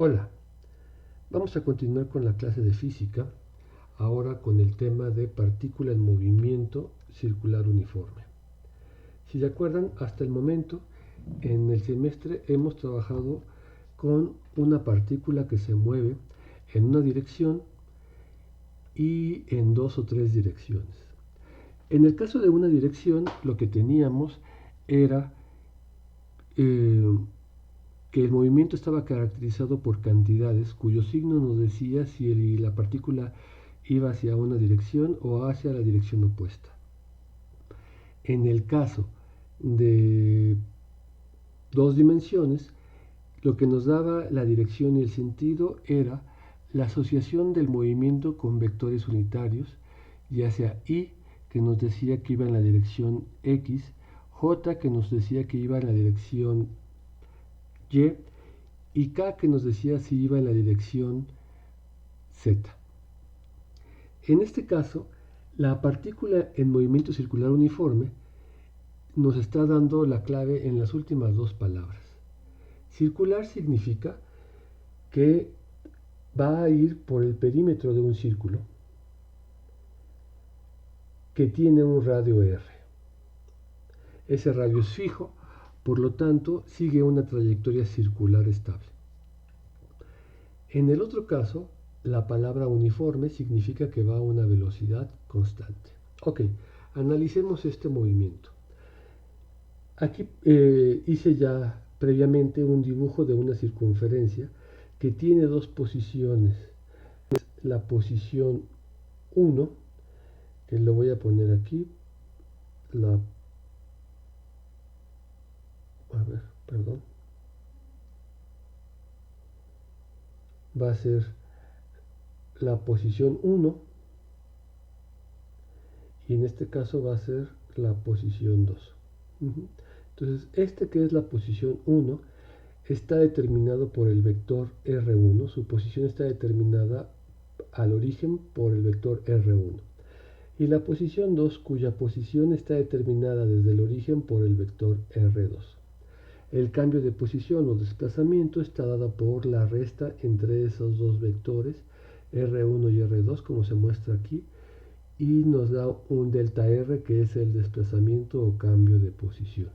Hola, vamos a continuar con la clase de física, ahora con el tema de partícula en movimiento circular uniforme. Si se acuerdan, hasta el momento en el semestre hemos trabajado con una partícula que se mueve en una dirección y en dos o tres direcciones. En el caso de una dirección, lo que teníamos era que el movimiento estaba caracterizado por cantidades cuyo signo nos decía si la partícula iba hacia una dirección o hacia la dirección opuesta. En el caso de dos dimensiones, lo que nos daba la dirección y el sentido era la asociación del movimiento con vectores unitarios, ya sea I, que nos decía que iba en la dirección X, J, que nos decía que iba en la dirección y K, que nos decía si iba en la dirección Z. En este caso, la partícula en movimiento circular uniforme nos está dando la clave en las últimas dos palabras. Circular significa que va a ir por el perímetro de un círculo que tiene un radio R. Ese radio es fijo, por lo tanto sigue una trayectoria circular estable. En el otro caso, la palabra uniforme significa que va a una velocidad constante. Ok, analicemos este movimiento. Aquí hice ya previamente un dibujo de una circunferencia que tiene dos posiciones. La posición 1, que lo voy a poner aquí, va a ser la posición 1 y en este caso va a ser la posición 2. Entonces, que es la posición 1 está determinado por el vector R1, su posición está determinada al origen por el vector R1. Y la posición 2, cuya posición está determinada desde el origen por el vector R2. El cambio de posición o desplazamiento está dado por la resta entre esos dos vectores, R1 y R2, como se muestra aquí, y nos da un delta R, que es el desplazamiento o cambio de posición.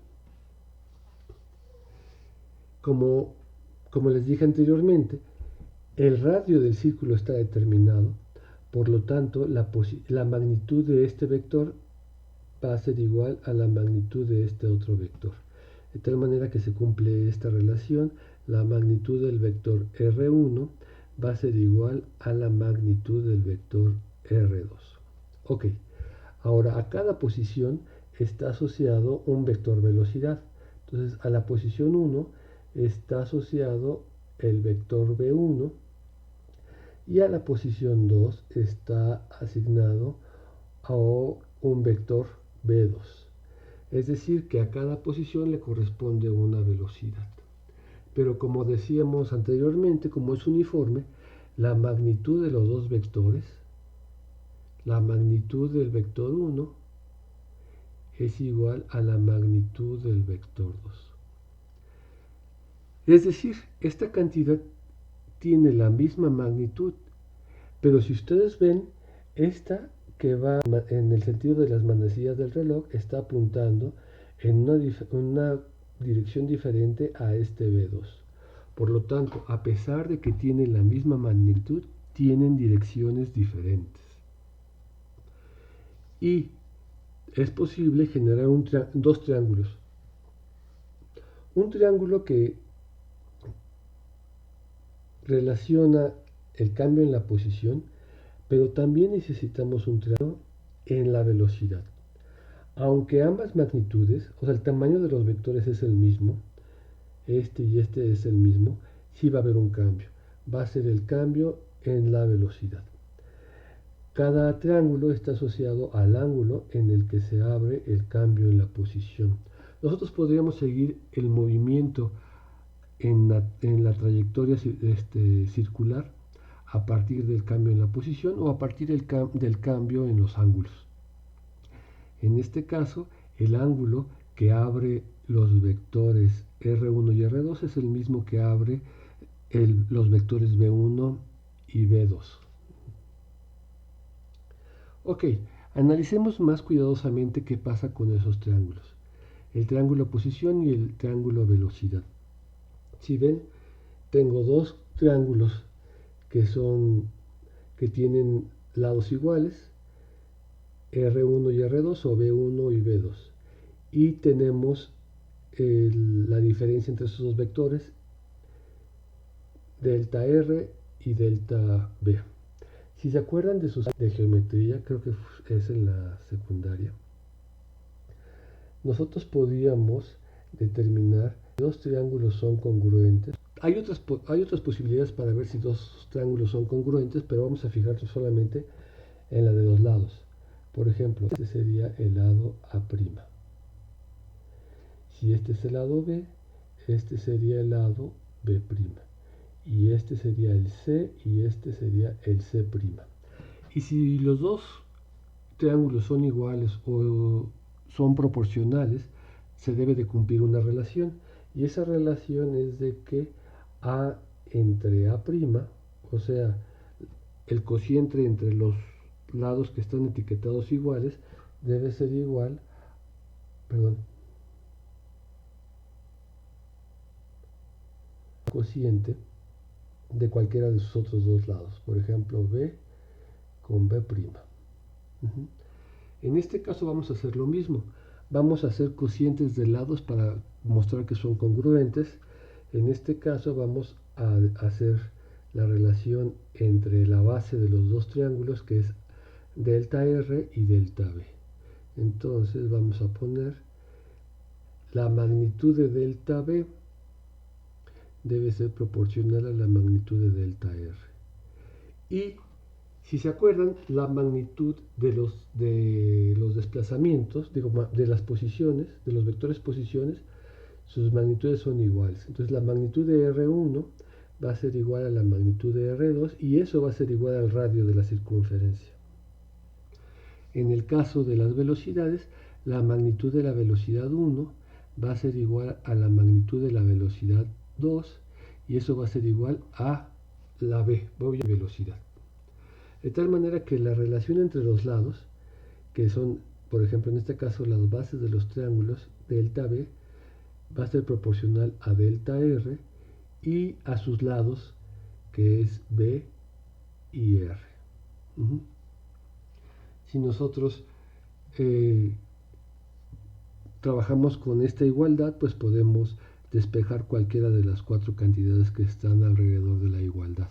Como les dije anteriormente, el radio del círculo está determinado, por lo tanto la magnitud de este vector va a ser igual a la magnitud de este otro vector. De tal manera que se cumple esta relación, la magnitud del vector R1 va a ser igual a la magnitud del vector R2. Ok, ahora a cada posición está asociado un vector velocidad. Entonces a la posición 1 está asociado el vector V1 y a la posición 2 está asignado a un vector V2. Es decir, que a cada posición le corresponde una velocidad. Pero como decíamos anteriormente, como es uniforme, la magnitud de los dos vectores, la magnitud del vector 1 es igual a la magnitud del vector 2. Es decir, esta cantidad tiene la misma magnitud, pero si ustedes ven, esta que va en el sentido de las manecillas del reloj está apuntando en una dirección diferente a este V2. Por lo tanto, a pesar de que tienen la misma magnitud, tienen direcciones diferentes. Y es posible generar dos triángulos. Un triángulo que relaciona el cambio en la posición, pero también necesitamos un triángulo en la velocidad. Aunque ambas magnitudes, o sea, el tamaño de los vectores es el mismo, este y este es el mismo, sí va a haber un cambio. Va a ser el cambio en la velocidad. Cada triángulo está asociado al ángulo en el que se abre el cambio en la posición. Nosotros podríamos seguir el movimiento en la trayectoria circular a partir del cambio en la posición o a partir del cambio en los ángulos. En este caso, el ángulo que abre los vectores R1 y R2 es el mismo que abre los vectores B1 y B2. Ok, analicemos más cuidadosamente qué pasa con esos triángulos. El triángulo posición y el triángulo velocidad. Si ven, tengo dos triángulos que tienen lados iguales, R1 y R2 o B1 y B2. Y tenemos la diferencia entre esos dos vectores, delta R y delta B. Si se acuerdan de sus de geometría, creo que es en la secundaria, nosotros podríamos determinar si dos triángulos son congruentes. Hay otras posibilidades para ver si dos triángulos son congruentes, pero vamos a fijarnos solamente en la de los lados. Por ejemplo, este sería el lado A'. Si este es el lado B, este sería el lado B'. Y este sería el C y este sería el C'. Y si los dos triángulos son iguales o son proporcionales, se debe de cumplir una relación. Y esa relación es de que A entre A', o sea, el cociente entre los lados que están etiquetados iguales, debe ser igual, cociente de cualquiera de sus otros dos lados. Por ejemplo, B con B'. En este caso vamos a hacer lo mismo. Vamos a hacer cocientes de lados para mostrar que son congruentes. En este caso vamos a hacer la relación entre la base de los dos triángulos, que es delta R y delta B. Entonces vamos a poner la magnitud de delta B debe ser proporcional a la magnitud de delta R. Y si se acuerdan, la magnitud de los desplazamientos, de las posiciones, de los vectores posiciones, sus magnitudes son iguales. Entonces la magnitud de R1 va a ser igual a la magnitud de R2 y eso va a ser igual al radio de la circunferencia. En el caso de las velocidades, la magnitud de la velocidad 1 va a ser igual a la magnitud de la velocidad 2 y eso va a ser igual a la B, velocidad. De tal manera que la relación entre los lados, que son, por ejemplo, en este caso las bases de los triángulos, delta B, va a ser proporcional a delta R y a sus lados, que es B y R. Si nosotros trabajamos con esta igualdad, pues podemos despejar cualquiera de las cuatro cantidades que están alrededor de la igualdad.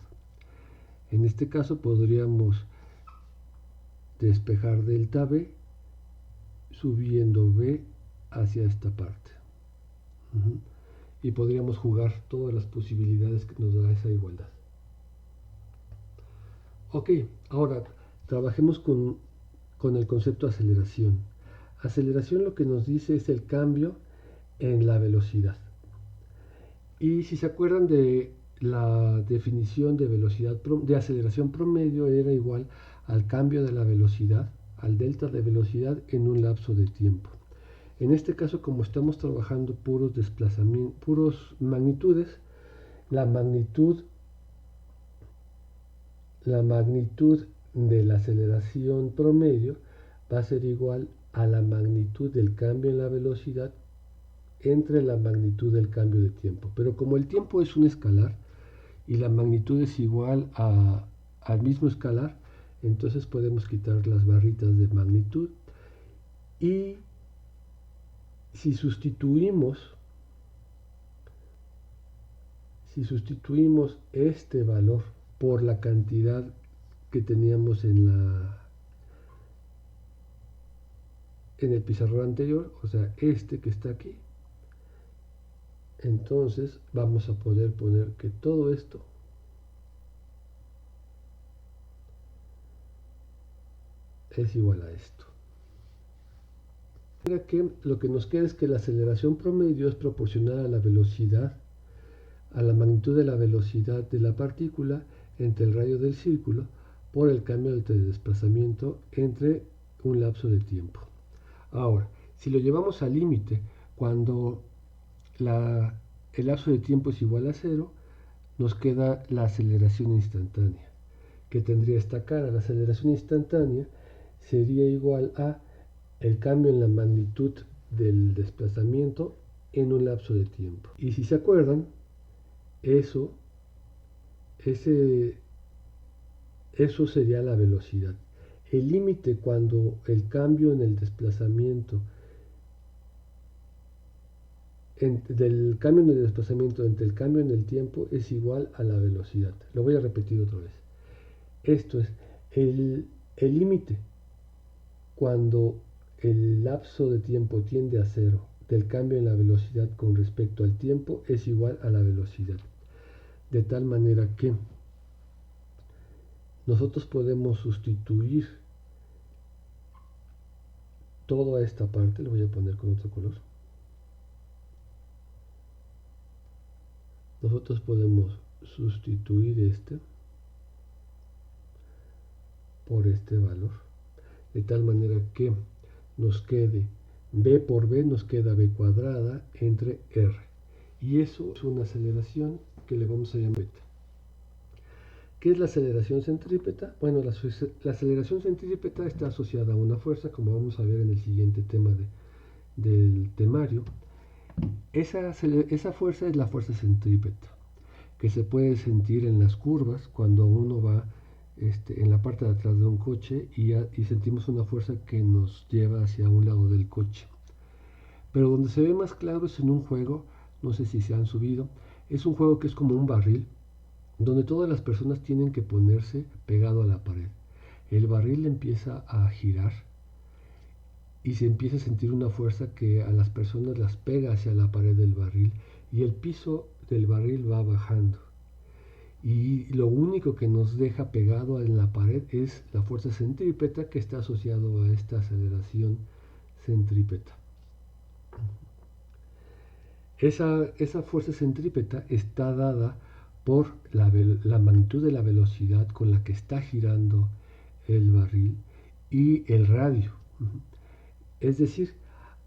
En este caso podríamos despejar delta B subiendo B hacia esta parte. Y podríamos jugar todas las posibilidades que nos da esa igualdad. Ok, ahora trabajemos con el concepto de aceleración. Aceleración lo que nos dice es el cambio en la velocidad. Y si se acuerdan de la definición de velocidad de aceleración promedio, era igual al cambio de la velocidad, al delta de velocidad en un lapso de tiempo. En este caso, como estamos trabajando puros desplazamientos, puros magnitudes, la magnitud de la aceleración promedio va a ser igual a la magnitud del cambio en la velocidad entre la magnitud del cambio de tiempo. Pero como el tiempo es un escalar y la magnitud es igual al mismo escalar, entonces podemos quitar las barritas de magnitud y si sustituimos este valor por la cantidad que teníamos en el pizarrón anterior, o sea, este que está aquí, entonces vamos a poder poner que todo esto es igual a esto. Que lo que nos queda es que la aceleración promedio es proporcional a la velocidad, a la magnitud de la velocidad de la partícula entre el radio del círculo por el cambio de desplazamiento entre un lapso de tiempo. Ahora, si lo llevamos al límite, cuando el lapso de tiempo es igual a 0, nos queda la aceleración instantánea, que tendría esta cara. La aceleración instantánea sería igual a el cambio en la magnitud del desplazamiento en un lapso de tiempo. Y si se acuerdan, eso sería la velocidad. El límite cuando el cambio en el desplazamiento del cambio en el desplazamiento entre el cambio en el tiempo es igual a la velocidad. Lo voy a repetir otra vez. Esto es el límite cuando el lapso de tiempo tiende a cero del cambio en la velocidad con respecto al tiempo es igual a la velocidad. De tal manera que nosotros podemos sustituir toda esta parte, lo voy a poner con otro color. Nosotros podemos sustituir este por este valor, de tal manera que nos quede b por b, nos queda b cuadrada entre r. Y eso es una aceleración que le vamos a llamar beta. ¿Qué es la aceleración centrípeta? Bueno, la aceleración centrípeta está asociada a una fuerza, como vamos a ver en el siguiente tema del temario. Esa fuerza es la fuerza centrípeta, que se puede sentir en las curvas cuando uno va en la parte de atrás de un coche y sentimos una fuerza que nos lleva hacia un lado del coche. Pero donde se ve más claro es en un juego, no sé si se han subido, es un juego que es como un barril, donde todas las personas tienen que ponerse pegado a la pared. El barril empieza a girar y se empieza a sentir una fuerza que a las personas las pega hacia la pared del barril y el piso del barril va bajando. Y lo único que nos deja pegado en la pared es la fuerza centrípeta, que está asociado a esta aceleración centrípeta. Esa fuerza centrípeta está dada por la magnitud de la velocidad con la que está girando el barril y el radio. Es decir,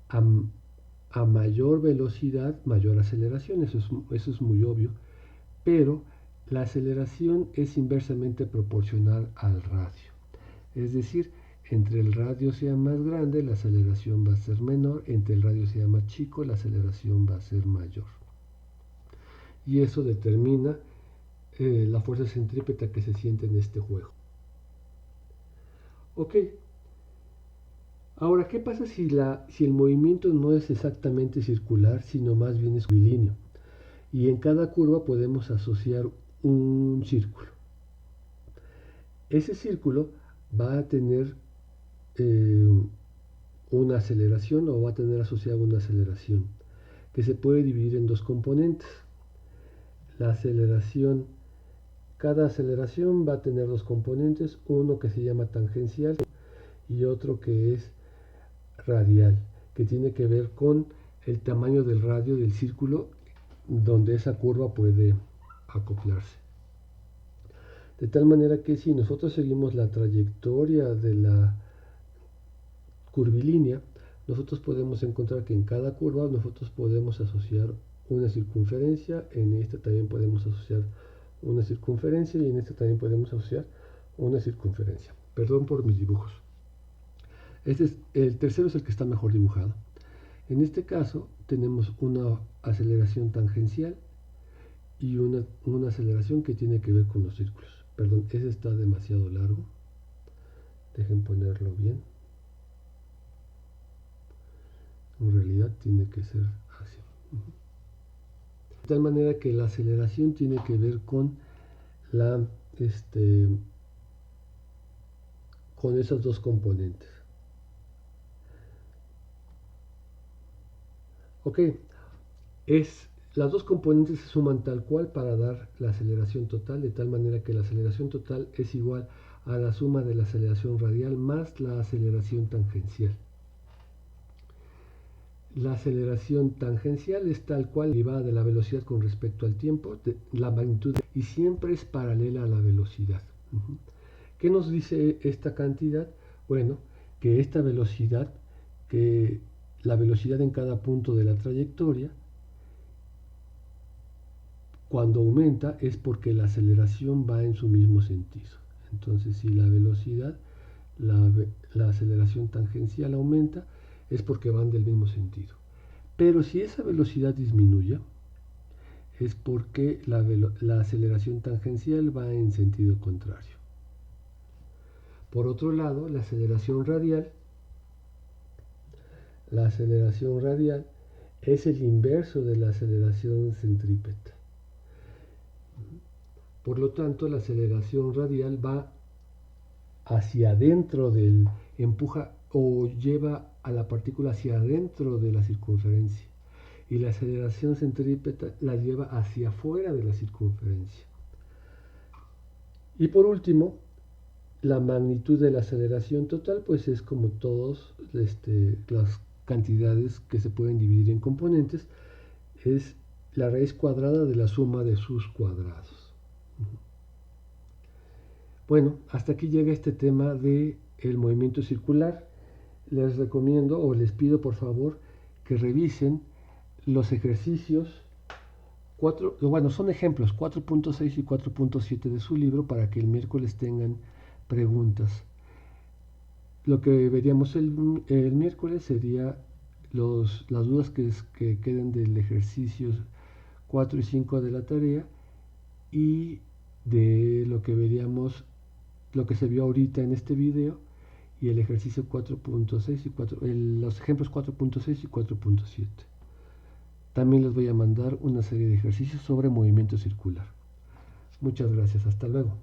a mayor velocidad, mayor aceleración, eso es muy obvio, pero la aceleración es inversamente proporcional al radio. Es decir, entre el radio sea más grande, la aceleración va a ser menor, entre el radio sea más chico, la aceleración va a ser mayor. Y eso determina la fuerza centrípeta que se siente en este juego. Ok. Ahora, ¿qué pasa si el movimiento no es exactamente circular, sino más bien es curvilíneo? Y en cada curva podemos asociar un círculo. Ese círculo va a tener una aceleración o va a tener asociada una aceleración que se puede dividir en dos componentes. La aceleración, cada aceleración va a tener dos componentes, uno que se llama tangencial y otro que es radial, que tiene que ver con el tamaño del radio del círculo donde esa curva puede acoplarse. De tal manera que si nosotros seguimos la trayectoria de la curvilínea, nosotros podemos encontrar que en cada curva nosotros podemos asociar una circunferencia, en esta también podemos asociar una circunferencia y en esta también podemos asociar una circunferencia. Perdón por mis dibujos. El tercero es el que está mejor dibujado. En este caso tenemos una aceleración tangencial y una aceleración que tiene que ver con los círculos. Perdón, ese está demasiado largo. Dejen ponerlo bien. En realidad tiene que ser así. De tal manera que la aceleración tiene que ver con con esos dos componentes. Ok, las dos componentes se suman tal cual para dar la aceleración total, de tal manera que la aceleración total es igual a la suma de la aceleración radial más la aceleración tangencial. La aceleración tangencial es tal cual derivada de la velocidad con respecto al tiempo, de la magnitud, y siempre es paralela a la velocidad. ¿Qué nos dice esta cantidad? Bueno, que esta velocidad, que la velocidad en cada punto de la trayectoria, Cuando aumenta es porque la aceleración va en su mismo sentido. Entonces, si la velocidad, la aceleración tangencial aumenta, es porque van del mismo sentido. Pero si esa velocidad disminuye, es porque la aceleración tangencial va en sentido contrario. Por otro lado, la aceleración radial es el inverso de la aceleración centrípeta. Por lo tanto, la aceleración radial va hacia adentro empuja o lleva a la partícula hacia adentro de la circunferencia. Y la aceleración centrípeta la lleva hacia afuera de la circunferencia. Y por último, la magnitud de la aceleración total, pues es como todas las cantidades que se pueden dividir en componentes, es la raíz cuadrada de la suma de sus cuadrados. Bueno, hasta aquí llega este tema del movimiento circular. Les recomiendo o les pido por favor que revisen los ejercicios son ejemplos 4.6 y 4.7 de su libro para que el miércoles tengan preguntas. Lo que veríamos el miércoles sería las dudas que queden del ejercicio 4 y 5 de la tarea y de lo que veríamos, lo que se vio ahorita en este video y el ejercicio 4.6 y los ejemplos 4.6 y 4.7. También les voy a mandar una serie de ejercicios sobre movimiento circular. Muchas gracias, hasta luego.